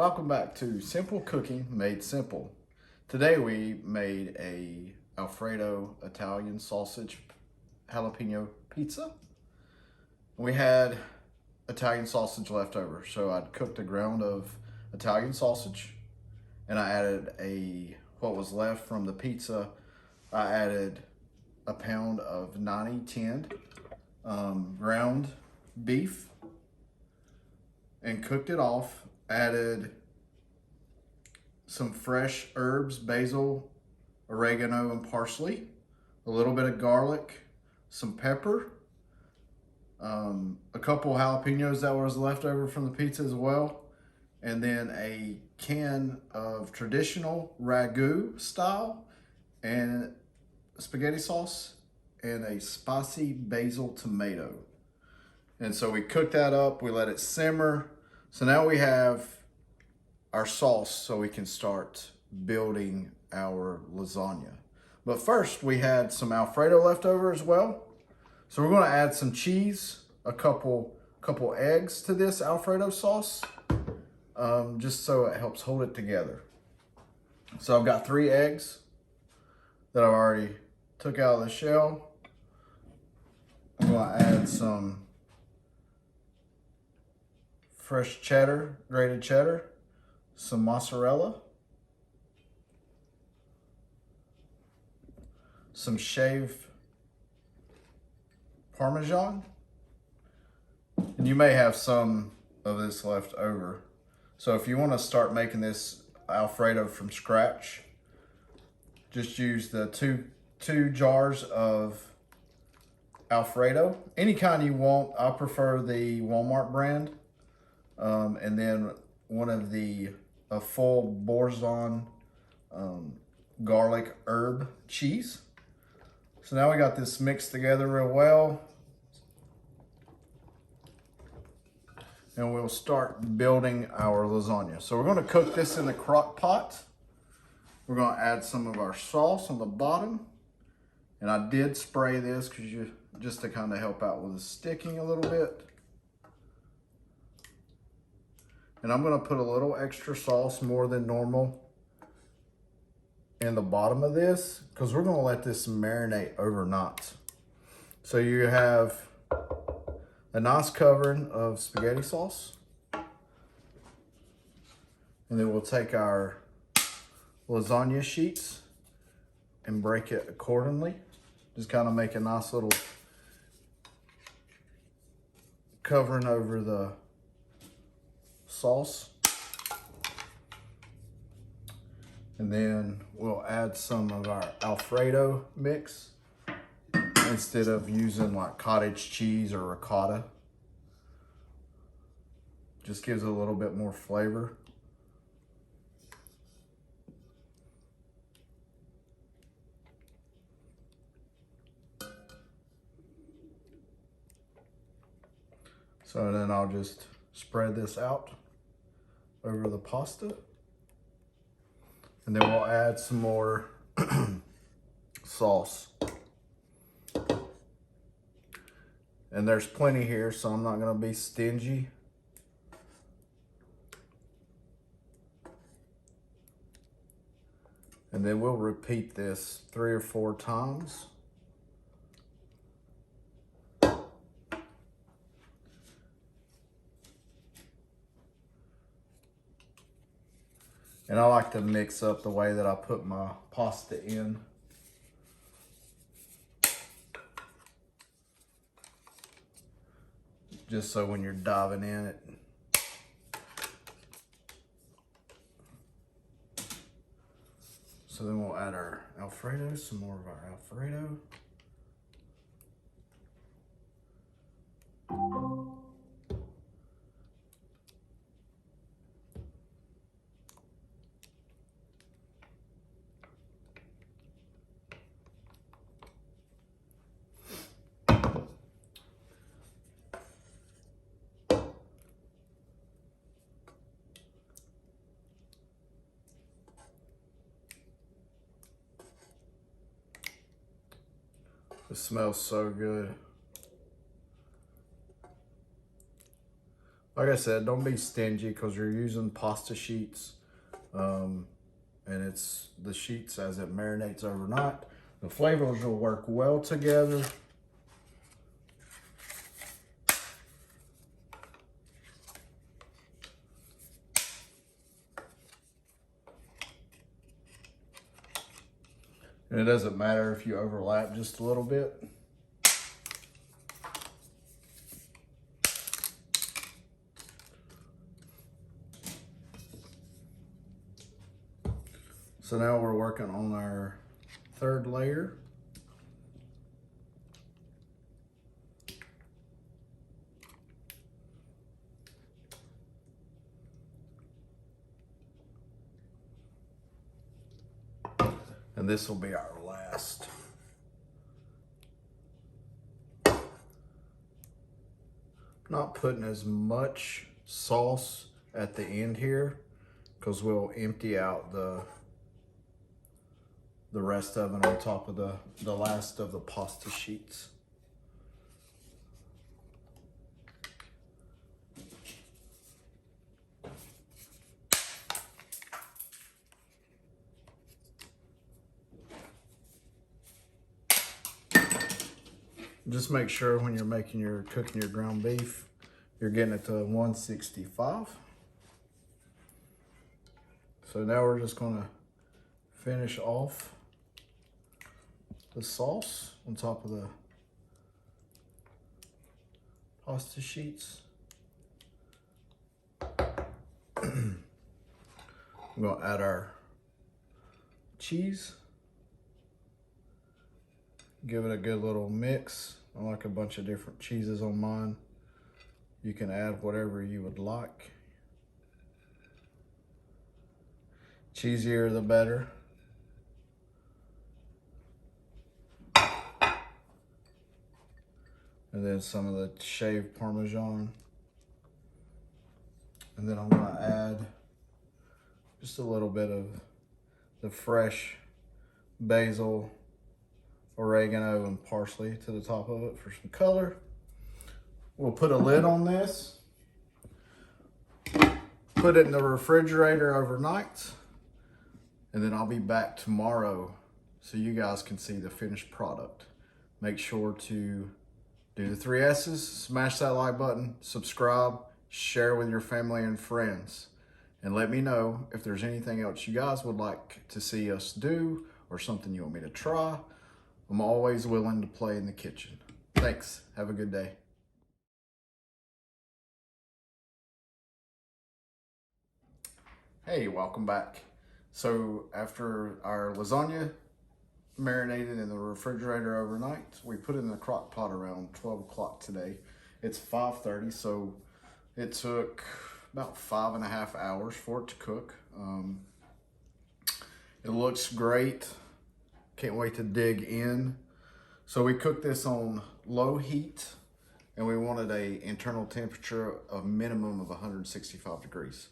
Welcome back to Simple Cooking Made Simple. Today we made a Alfredo Italian sausage jalapeno pizza. We had Italian sausage left over, so I'd cooked a ground of Italian sausage and I added what was left from the pizza. I added a pound of 90-10 ground beef and cooked it off. Added some fresh herbs, basil, oregano, and parsley, a little bit of garlic, some pepper, a couple jalapeños that was left over from the pizza as well, and then a can of traditional Ragu style and spaghetti sauce and a spicy basil tomato. And so we cooked that up, we let it simmer. So now we have our sauce so we can start building our lasagna. But first we had some Alfredo left over as well. So we're gonna add some cheese, a couple eggs to this Alfredo sauce, just so it helps hold it together. So I've got 3 eggs that I've already took out of the shell. I'm gonna add some fresh cheddar, grated cheddar, some mozzarella, some shaved Parmesan, and you may have some of this left over. So if you want to start making this Alfredo from scratch, just use the two jars of Alfredo, any kind you want. I prefer the Walmart brand. And then a full Boursin garlic herb cheese. So now we got this mixed together real well. And we'll start building our lasagna. So we're gonna cook this in the crock pot. We're gonna add some of our sauce on the bottom. And I did spray this just to kind of help out with the sticking a little bit. And I'm gonna put a little extra sauce, more than normal, in the bottom of this, because we're gonna let this marinate overnight. So you have a nice covering of spaghetti sauce. And then we'll take our lasagna sheets and break it accordingly. Just kind of make a nice little covering over the sauce. And then we'll add some of our Alfredo mix instead of using like cottage cheese or ricotta. Just gives it a little bit more flavor. So then I'll just spread this out over the pasta. And then we'll add some more sauce. And there's plenty here, so I'm not gonna be stingy. And then we'll repeat this 3 or 4 times. And I like to mix up the way that I put my pasta in. Just so when you're diving in it. So then we'll add our Alfredo, some more of our Alfredo. It smells so good. Like I said, don't be stingy because you're using pasta sheets. And it's the sheets as it marinates overnight. The flavors will work well together. And it doesn't matter if you overlap just a little bit. So now we're working on our third layer. And this will be our last. Not putting as much sauce at the end here because we'll empty out the rest of it on top of the last of the pasta sheets. Just make sure when you're cooking your ground beef, you're getting it to 165. So now we're just gonna finish off the sauce on top of the pasta sheets. I'm gonna add our cheese. Give it a good little mix. I like a bunch of different cheeses on mine. You can add whatever you would like. Cheesier the better. And then some of the shaved Parmesan. And then I'm gonna add just a little bit of the fresh basil, oregano, and parsley to the top of it for some color. We'll put a lid on this, put it in the refrigerator overnight, and then I'll be back tomorrow so you guys can see the finished product. Make sure to do the 3 S's, smash that like button, subscribe, share with your family and friends, and let me know if there's anything else you guys would like to see us do or something you want me to try. I'm always willing to play in the kitchen. Thanks. Have a good day. Hey, welcome back. So after our lasagna marinated in the refrigerator overnight, we put it in the crock pot around 12 o'clock today. It's 5:30, so it took about 5.5 hours for it to cook. It looks great. Can't wait to dig in. So we cooked this on low heat, and we wanted a internal temperature of minimum of 165 degrees.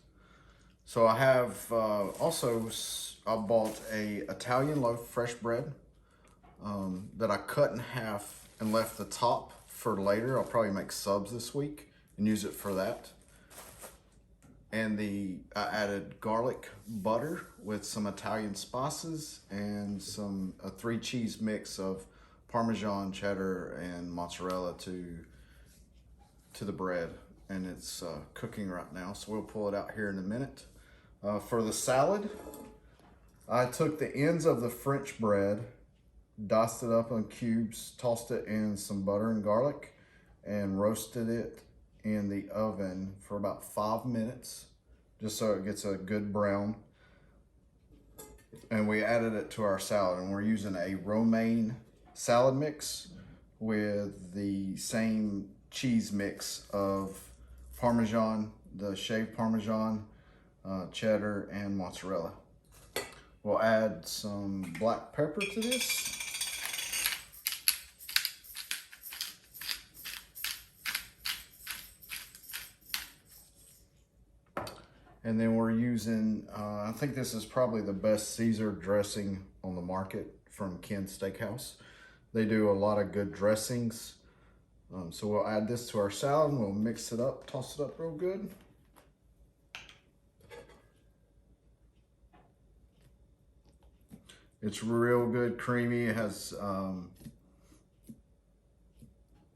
So I have I bought a Italian loaf fresh bread that I cut in half and left the top for later. I'll probably make subs this week and use it for that. And I added garlic butter with some Italian spices and a 3 cheese mix of Parmesan, cheddar, and mozzarella to the bread. And it's cooking right now, so we'll pull it out here in a minute. For the salad, I took the ends of the French bread, diced it up in cubes, tossed it in some butter and garlic, and roasted it in the oven for about 5 minutes, just so it gets a good brown. And we added it to our salad, and we're using a romaine salad mix with the same cheese mix of Parmesan, the shaved Parmesan, cheddar, and mozzarella. We'll add some black pepper to this. And then we're using, I think this is probably the best Caesar dressing on the market from Ken's Steakhouse. They do a lot of good dressings. So we'll add this to our salad and we'll mix it up, toss it up real good. It's real good, creamy. It has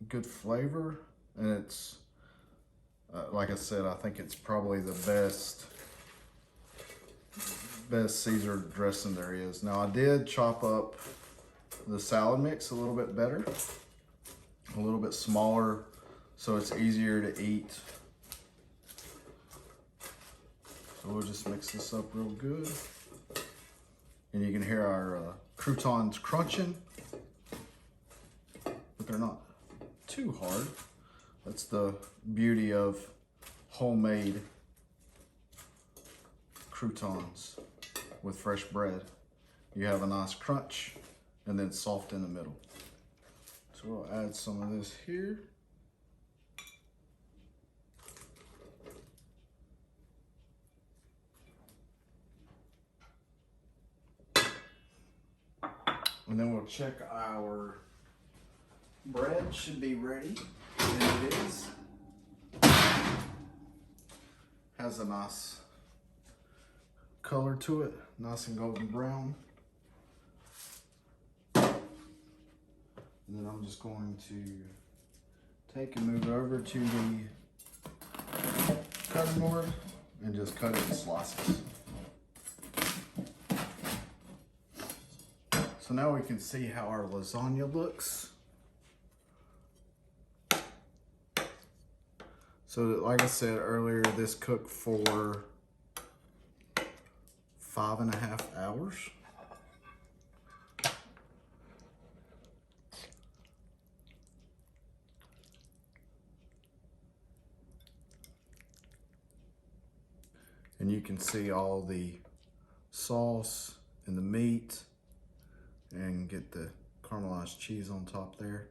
good flavor, and it's like I said, I think it's probably the best Caesar dressing there is. Now I did chop up the salad mix a little bit better, a little bit smaller, so it's easier to eat. So we'll just mix this up real good. And you can hear our croutons crunching, but they're not too hard. That's the beauty of homemade croutons with fresh bread. You have a nice crunch and then soft in the middle. So we'll add some of this here. And then we'll check our bread, should be ready, and it is. Has a nice color to it, nice and golden brown. And then I'm just going to take and move over to the cutting board and just cut it in slices. So now we can see how our lasagna looks. So like I said earlier, this cooked for 5.5 hours. And you can see all the sauce and the meat, and get the caramelized cheese on top there.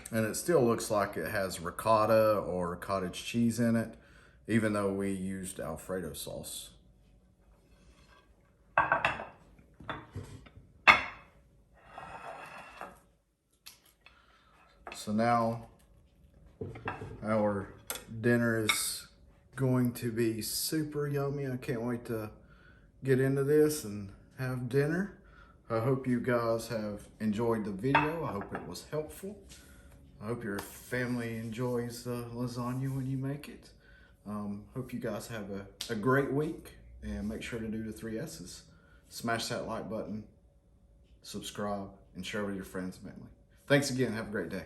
And it still looks like it has ricotta or cottage cheese in it, even though we used Alfredo sauce. So now our dinner is going to be super yummy. I can't wait to get into this and have dinner. I hope you guys have enjoyed the video. I hope it was helpful. I hope your family enjoys the lasagna when you make it. Hope you guys have a great week, and make sure to do the 3 S's. Smash that like button, subscribe, and share with your friends and family. Thanks again. Have a great day.